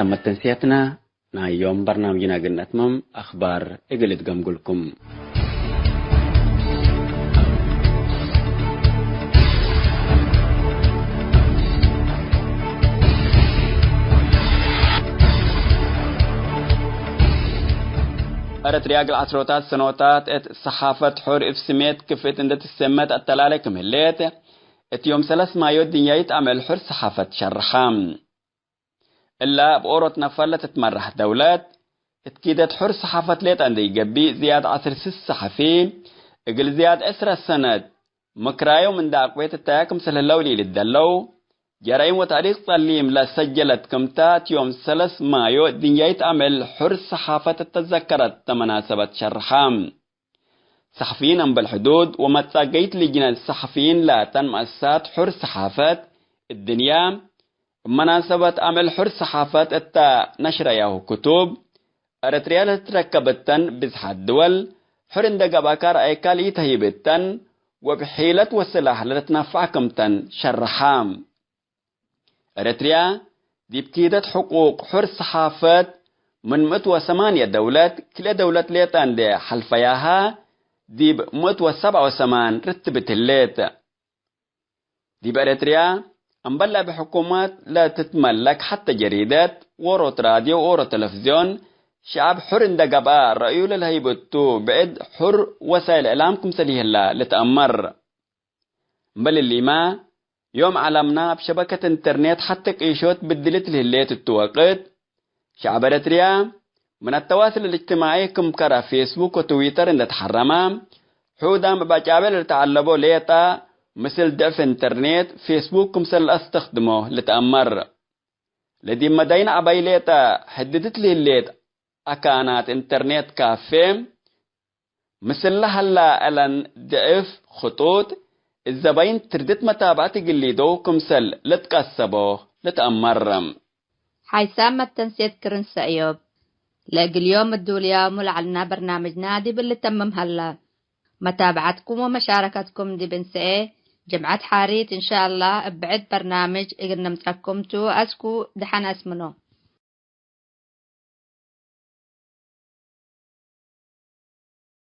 حيث تنسيتنا يوم برنامجنا قلنا تمام أخبار إقلت قمقلكم. أرترياق العشرات سنوات صحافة حور إفسميت كفت اندت السمات التلالك مهليت يوم 3 مايو الدنيا عمل حر صحافة شرخام إلا بأورط نفلة تتمرح دولات اتكيدت حر صحافة ليت عندي جبي زياد 10 صحفي اقل زياد أسرى السند مكرايو من داقويت التاكم سلالولي للدلو جرائم وتاريخ صليم لا سجلت كمتات يوم 3 مايو الدنيا عمل حر صحافة تتذكرت مناسبة شرخام صحفيين بالحدود وما تساقيت لجنة الصحفيين لا تنمأسات حر صحافة الدنيا مناسبة عمل حر صحافة التا نشر ياهو كتب أرتريا تركبتن بزحة الدول حر اندقا باكار ايكالي تهيبتن وبحيلة وسلاح لتنفعكمتن شرحام أرتريا دي بكيدة حقوق حر صحافة من 108 دولات كل دولة ليتان دي حلفياها دي 187 رتبت الليت دي بأرتريا أنبلا بحكومات لا تتملك حتى جريدات وروت راديو وورو تلفزيون شعب حر اندقبا رأيو للهيبتو بعد حر وسائل إعلامكم سليه الله لتأمر بل اللي ما يوم علمنا بشبكة انترنت حتى قيشوت بدلت لهليت التوقيت شعب أرتريا من التواصل الاجتماعي كم كرا فيسبوك وتويتر ان تحرما حودا مباجابل لتعلبو ليتا مثل ضعف انترنت فيسبوك كمسل استخدمه لتأمر لدي مدين عباي ليتا حددت لي الليت أكانات انترنت كافي مثل لها ألان ضعف خطوط الزباين تردت متابعتي قليدو كمسل لتكسبو لتأمر
حيثما التنسيت كرنس أيوب لاقي اليوم الدوليا ملعلنا برنامج نادي باللي تمم هلا متابعتكم ومشاركتكم دي بنسئة جمعة حاريت إن شاء الله بعد برنامج إقلنا متركمتو أسكو دحان اسمنو